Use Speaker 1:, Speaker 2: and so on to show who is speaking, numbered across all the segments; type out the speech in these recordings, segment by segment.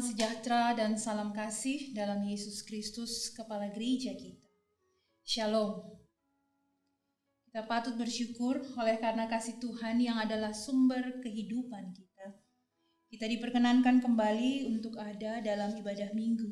Speaker 1: sejahtera dan salam kasih dalam Yesus Kristus, Kepala Gereja kita. Shalom. Kita patut bersyukur oleh karena kasih Tuhan yang adalah sumber kehidupan kita. Kita diperkenankan kembali untuk ada dalam ibadah minggu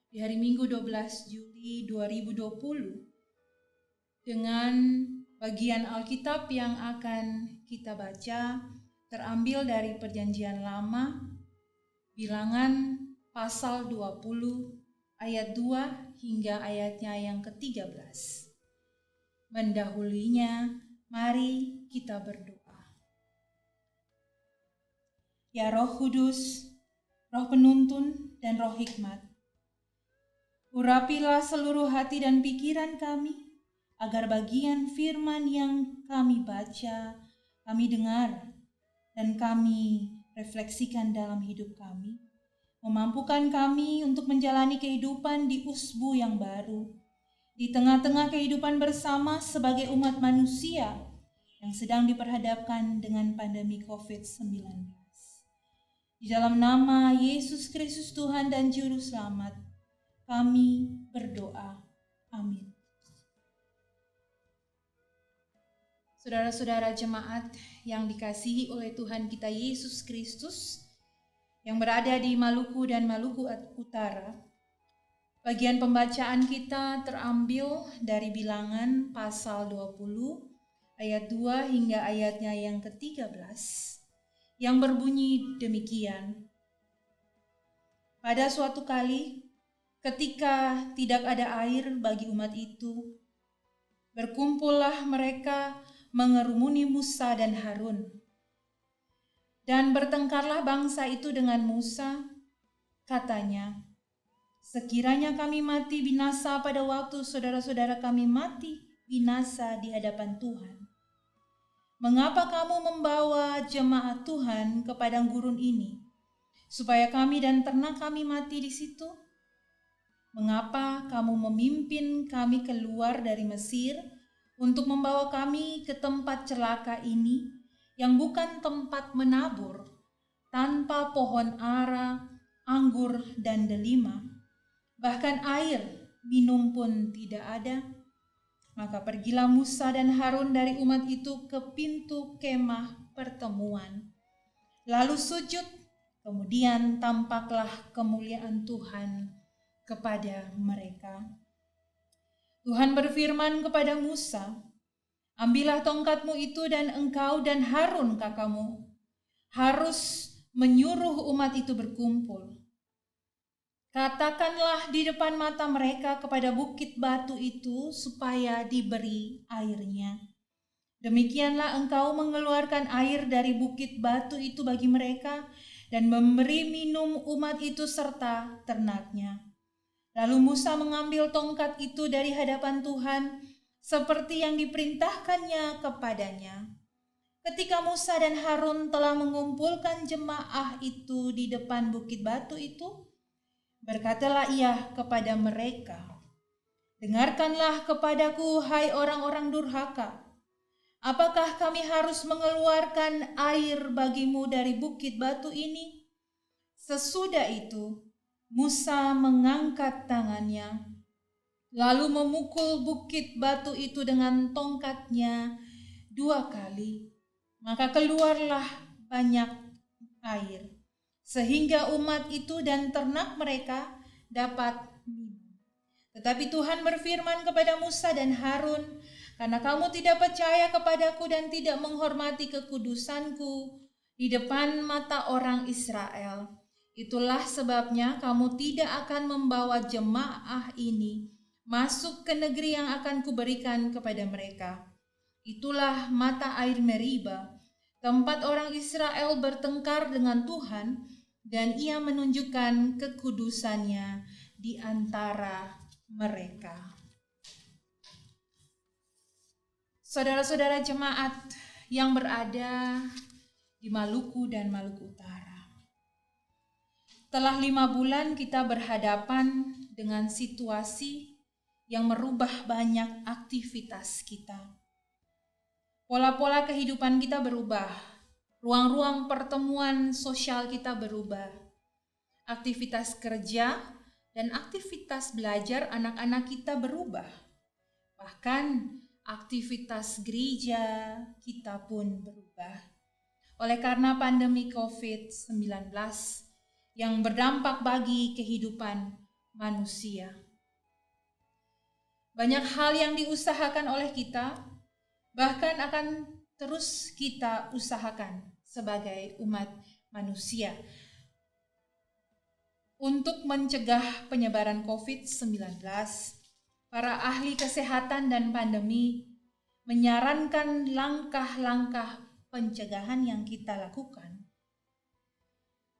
Speaker 1: di hari Minggu 12 Juli 2020 dengan bagian Alkitab yang akan kita baca terambil dari Perjanjian Lama, Bilangan pasal 20 ayat 2 hingga ayatnya yang ke-13. Mendahulinya, mari kita berdoa. Ya Roh Kudus, Roh penuntun dan Roh hikmat, urapilah seluruh hati dan pikiran kami, agar bagian firman yang kami baca, kami dengar, dan kami refleksikan dalam hidup kami, memampukan kami untuk menjalani kehidupan di usbu yang baru, di tengah-tengah kehidupan bersama sebagai umat manusia yang sedang diperhadapkan dengan pandemi COVID-19. Di dalam nama Yesus Kristus Tuhan dan Juru Selamat, kami berdoa. Amin. Saudara-saudara jemaat yang dikasihi oleh Tuhan kita Yesus Kristus yang berada di Maluku dan Maluku Utara, bagian pembacaan kita terambil dari Bilangan pasal 20 ayat 2 hingga ayatnya yang ke-13 yang berbunyi demikian. Pada suatu kali ketika tidak ada air bagi umat itu, berkumpullah mereka mengerumuni Musa dan Harun. Dan bertengkarlah bangsa itu dengan Musa, katanya, sekiranya kami mati binasa pada waktu saudara-saudara kami mati binasa di hadapan Tuhan. Mengapa kamu membawa jemaat Tuhan ke padang gurun ini, supaya kami dan ternak kami mati di situ? Mengapa kamu memimpin kami keluar dari Mesir untuk membawa kami ke tempat celaka ini yang bukan tempat menabur, tanpa pohon ara, anggur, dan delima, bahkan air minum pun tidak ada? Maka pergilah Musa dan Harun dari umat itu ke pintu kemah pertemuan, lalu sujud, kemudian tampaklah kemuliaan Tuhan kepada mereka. Tuhan berfirman kepada Musa, ambillah tongkatmu itu dan engkau dan Harun kakakmu harus menyuruh umat itu berkumpul. Katakanlah di depan mata mereka kepada bukit batu itu supaya diberi airnya. Demikianlah engkau mengeluarkan air dari bukit batu itu bagi mereka dan memberi minum umat itu serta ternaknya. Lalu Musa mengambil tongkat itu dari hadapan Tuhan seperti yang diperintahkannya kepadanya. Ketika Musa dan Harun telah mengumpulkan jemaah itu di depan bukit batu itu, berkatalah ia kepada mereka, dengarkanlah kepadaku, hai orang-orang durhaka. Apakah kami harus mengeluarkan air bagimu dari bukit batu ini? Sesudah itu, Musa mengangkat tangannya, lalu memukul bukit batu itu dengan tongkatnya 2 kali. Maka keluarlah banyak air, sehingga umat itu dan ternak mereka dapat minum. Tetapi Tuhan berfirman kepada Musa dan Harun, karena kamu tidak percaya kepadaku dan tidak menghormati kekudusanku di depan mata orang Israel, itulah sebabnya kamu tidak akan membawa jemaah ini masuk ke negeri yang akan kuberikan kepada mereka. Itulah mata air Meriba, tempat orang Israel bertengkar dengan Tuhan, dan ia menunjukkan kekudusannya di antara mereka. Saudara-saudara jemaat yang berada di Maluku dan Maluku Utara, setelah 5 bulan kita berhadapan dengan situasi yang merubah banyak aktivitas kita. Pola-pola kehidupan kita berubah, ruang-ruang pertemuan sosial kita berubah. aktivitas kerja, dan aktivitas belajar anak-anak kita berubah. Bahkan aktivitas gereja kita pun berubah. Oleh karena pandemi COVID-19 yang berdampak bagi kehidupan manusia. Banyak hal yang diusahakan oleh kita, bahkan akan terus kita usahakan sebagai umat manusia untuk mencegah penyebaran COVID-19. Para ahli kesehatan dan pandemi menyarankan langkah-langkah pencegahan yang kita lakukan.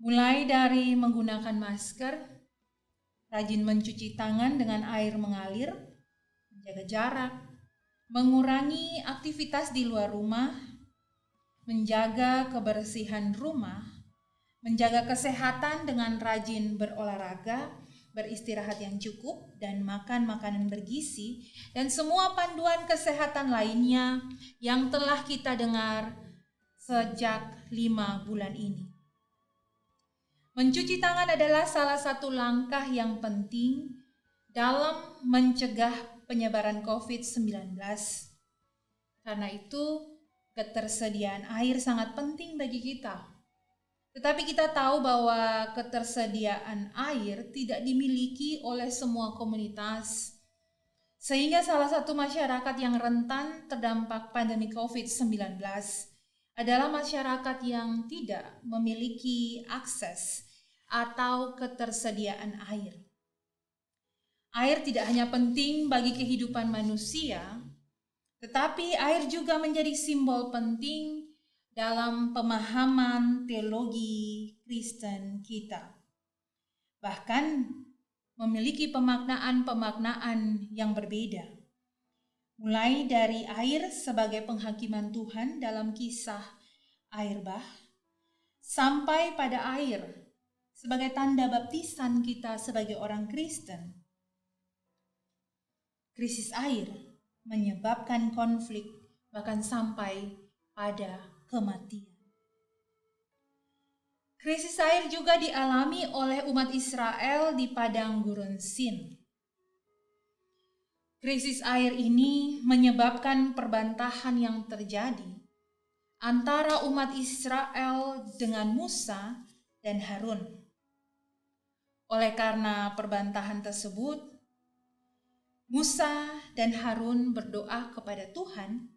Speaker 1: Mulai dari menggunakan masker, rajin mencuci tangan dengan air mengalir, menjaga jarak, mengurangi aktivitas di luar rumah, menjaga kebersihan rumah, menjaga kesehatan dengan rajin berolahraga, beristirahat yang cukup, dan makan makanan bergizi, dan semua panduan kesehatan lainnya yang telah kita dengar sejak 5 bulan ini. Mencuci tangan adalah salah satu langkah yang penting dalam mencegah penyebaran COVID-19. Karena itu, ketersediaan air sangat penting bagi kita. Tetapi kita tahu bahwa ketersediaan air tidak dimiliki oleh semua komunitas. Sehingga salah satu masyarakat yang rentan terdampak pandemi COVID-19 adalah masyarakat yang tidak memiliki akses atau ketersediaan air. Air tidak hanya penting bagi kehidupan manusia, tetapi air juga menjadi simbol penting dalam pemahaman teologi Kristen kita. Bahkan memiliki pemaknaan-pemaknaan yang berbeda. Mulai dari air sebagai penghakiman Tuhan dalam kisah air bah, sampai pada air sebagai tanda baptisan kita sebagai orang Kristen. Krisis air menyebabkan konflik, bahkan sampai pada kematian. Krisis air juga dialami oleh umat Israel di padang gurun Sin. Krisis air ini menyebabkan perbantahan yang terjadi antara umat Israel dengan Musa dan Harun. Oleh karena perbantahan tersebut, Musa dan Harun berdoa kepada Tuhan,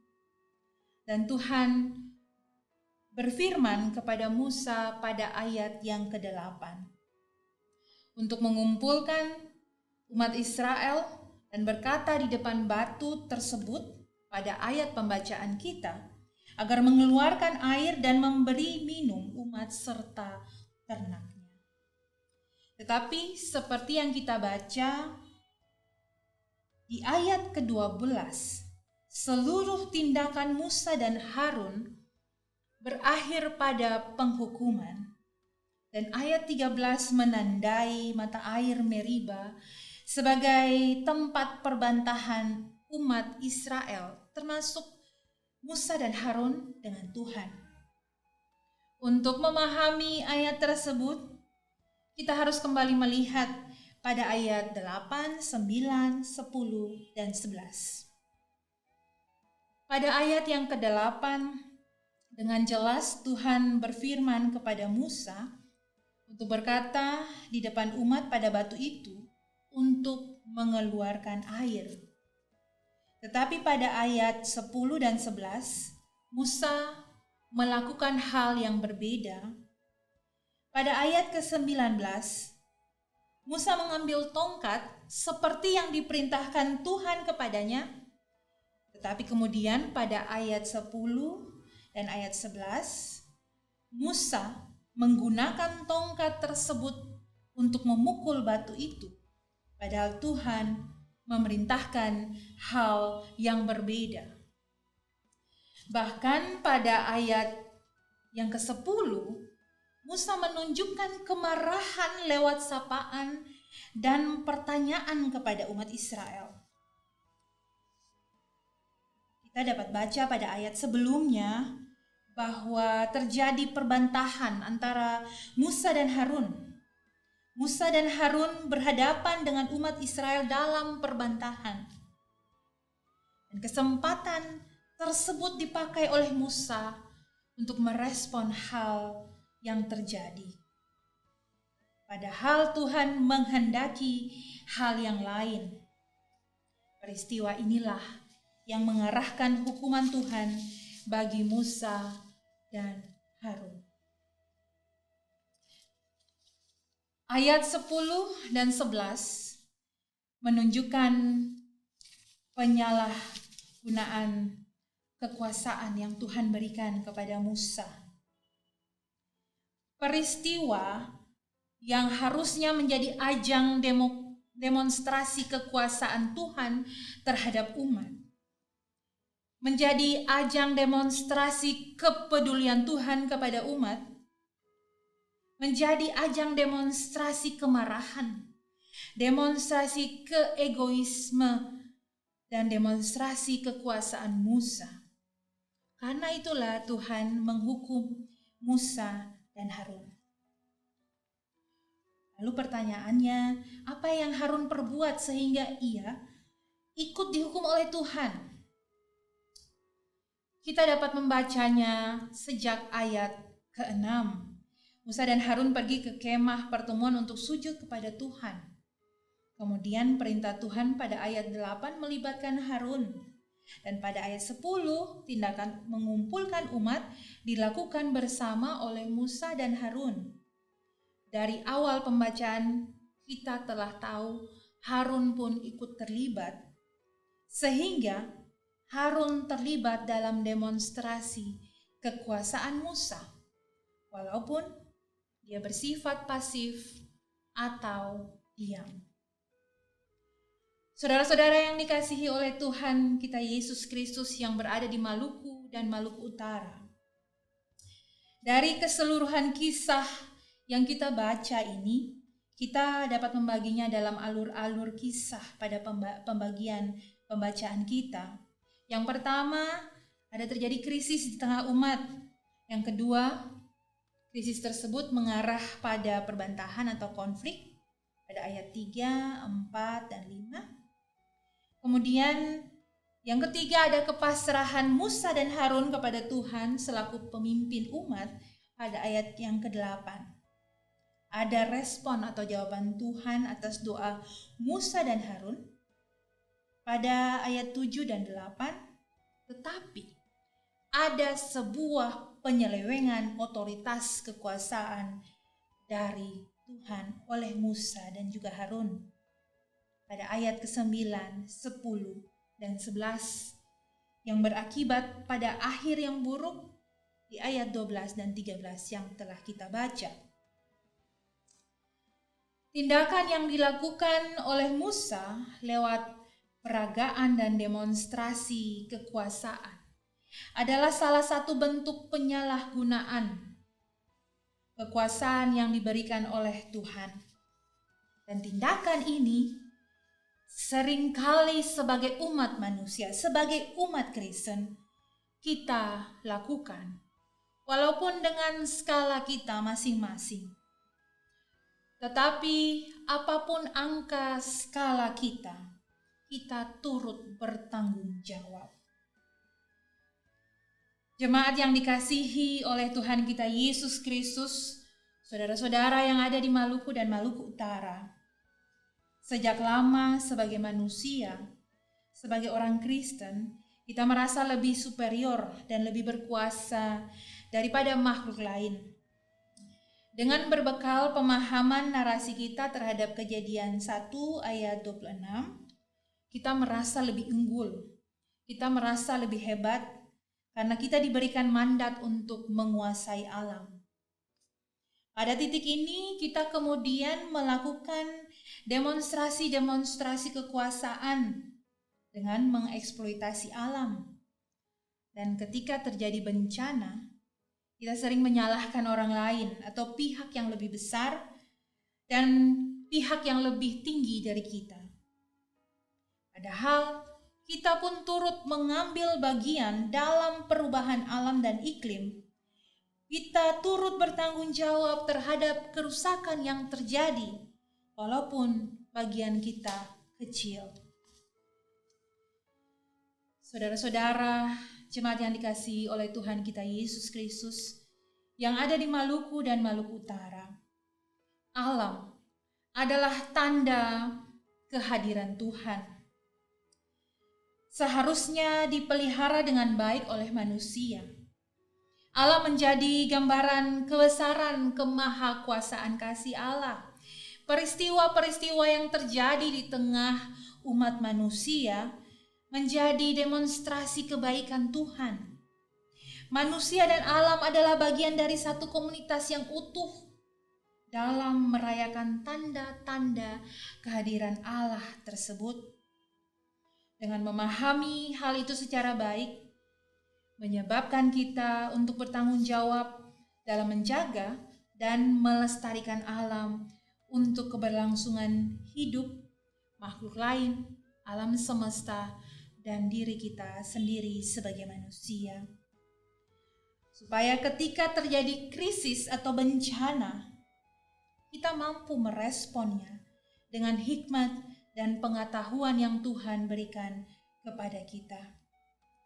Speaker 1: dan Tuhan berfirman kepada Musa pada ayat yang ke-8 untuk mengumpulkan umat Israel dan berkata di depan batu tersebut pada ayat pembacaan kita agar mengeluarkan air dan memberi minum umat serta ternaknya. Tetapi seperti yang kita baca di ayat ke-12, seluruh tindakan Musa dan Harun berakhir pada penghukuman. Dan ayat 13 menandai mata air Meriba sebagai tempat perbantahan umat Israel, termasuk Musa dan Harun dengan Tuhan. Untuk memahami ayat tersebut, kita harus kembali melihat pada ayat 8, 9, 10, dan 11. Pada ayat yang ke-8, dengan jelas Tuhan berfirman kepada Musa untuk berkata di depan umat pada batu itu untuk mengeluarkan air. Tetapi pada ayat 10 dan 11, Musa melakukan hal yang berbeda. Pada ayat ke-19, Musa mengambil tongkat seperti yang diperintahkan Tuhan kepadanya. Tetapi kemudian pada ayat 10 dan ayat 11, Musa menggunakan tongkat tersebut untuk memukul batu itu. Padahal Tuhan memerintahkan hal yang berbeda. Bahkan pada ayat yang ke-10, Musa menunjukkan kemarahan lewat sapaan dan pertanyaan kepada umat Israel. Kita dapat baca pada ayat sebelumnya bahwa terjadi perbantahan antara Musa dan Harun. Musa dan Harun berhadapan dengan umat Israel dalam perbantahan. Dan kesempatan tersebut dipakai oleh Musa untuk merespon hal yang terjadi. Padahal Tuhan menghendaki hal yang lain. Peristiwa inilah yang mengarahkan hukuman Tuhan bagi Musa dan Harun. Ayat 10 dan 11 menunjukkan penyalahgunaan kekuasaan yang Tuhan berikan kepada Musa. Peristiwa yang harusnya menjadi ajang demonstrasi kekuasaan Tuhan terhadap umat, menjadi ajang demonstrasi kepedulian Tuhan kepada umat, menjadi ajang demonstrasi kemarahan, demonstrasi keegoisme, dan demonstrasi kekuasaan Musa. Karena itulah Tuhan menghukum Musa dan Harun. Lalu pertanyaannya, apa yang Harun perbuat sehingga ia ikut dihukum oleh Tuhan? Kita dapat membacanya sejak ayat ke-6. Musa dan Harun pergi ke kemah pertemuan untuk sujud kepada Tuhan. Kemudian perintah Tuhan pada ayat 8 melibatkan Harun. Dan pada ayat 10, tindakan mengumpulkan umat dilakukan bersama oleh Musa dan Harun. Dari awal pembacaan kita telah tahu Harun pun ikut terlibat. Sehingga Harun terlibat dalam demonstrasi kekuasaan Musa. Walaupun dia bersifat pasif atau diam. Saudara-saudara yang dikasihi oleh Tuhan kita Yesus Kristus yang berada di Maluku dan Maluku Utara. Dari keseluruhan kisah yang kita baca ini, kita dapat membaginya dalam alur-alur kisah pada pembagian pembacaan kita. Yang pertama, ada terjadi krisis di tengah umat. Yang kedua, krisis tersebut mengarah pada perbantahan atau konflik pada ayat 3, 4, dan 5. Kemudian yang ketiga ada kepasrahan Musa dan Harun kepada Tuhan selaku pemimpin umat pada ayat yang ke-8. Ada respon atau jawaban Tuhan atas doa Musa dan Harun pada ayat 7 dan 8. Tetapi ada sebuah penyelewengan otoritas kekuasaan dari Tuhan oleh Musa dan juga Harun pada ayat ke-9, 10, dan 11 yang berakibat pada akhir yang buruk di ayat 12 dan 13 yang telah kita baca. Tindakan yang dilakukan oleh Musa lewat peragaan dan demonstrasi kekuasaan adalah salah satu bentuk penyalahgunaan kekuasaan yang diberikan oleh Tuhan. Dan tindakan ini seringkali sebagai umat manusia, sebagai umat Kristen, kita lakukan. Walaupun dengan skala kita masing-masing. Tetapi apapun angka skala kita turut bertanggung jawab. Jemaat yang dikasihi oleh Tuhan kita Yesus Kristus, saudara-saudara yang ada di Maluku dan Maluku Utara, sejak lama sebagai manusia, sebagai orang Kristen, kita merasa lebih superior dan lebih berkuasa daripada makhluk lain. Dengan berbekal pemahaman narasi kita terhadap Kejadian 1 ayat 26, kita merasa lebih unggul, kita merasa lebih hebat, karena kita diberikan mandat untuk menguasai alam. Pada titik ini kita kemudian melakukan demonstrasi-demonstrasi kekuasaan dengan mengeksploitasi alam. Dan ketika terjadi bencana, kita sering menyalahkan orang lain atau pihak yang lebih besar dan pihak yang lebih tinggi dari kita. Padahal kita pun turut mengambil bagian dalam perubahan alam dan iklim. Kita turut bertanggung jawab terhadap kerusakan yang terjadi walaupun bagian kita kecil. Saudara-saudara, jemaat yang dikasihi oleh Tuhan kita Yesus Kristus yang ada di Maluku dan Maluku Utara, alam adalah tanda kehadiran Tuhan. Seharusnya dipelihara dengan baik oleh manusia. Alam menjadi gambaran kebesaran kemahakuasaan kasih Allah. Peristiwa-peristiwa yang terjadi di tengah umat manusia menjadi demonstrasi kebaikan Tuhan. Manusia dan alam adalah bagian dari satu komunitas yang utuh dalam merayakan tanda-tanda kehadiran Allah tersebut. Dengan memahami hal itu secara baik, menyebabkan kita untuk bertanggung jawab dalam menjaga dan melestarikan alam untuk keberlangsungan hidup makhluk lain, alam semesta, dan diri kita sendiri sebagai manusia. Supaya ketika terjadi krisis atau bencana, kita mampu meresponnya dengan hikmat dan pengetahuan yang Tuhan berikan kepada kita.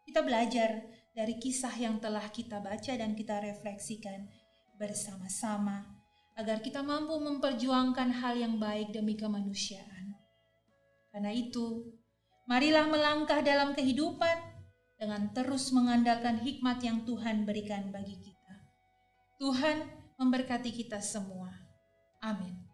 Speaker 1: Kita belajar dari kisah yang telah kita baca dan kita refleksikan bersama-sama agar kita mampu memperjuangkan hal yang baik demi kemanusiaan. Karena itu, marilah melangkah dalam kehidupan dengan terus mengandalkan hikmat yang Tuhan berikan bagi kita. Tuhan memberkati kita semua. Amin.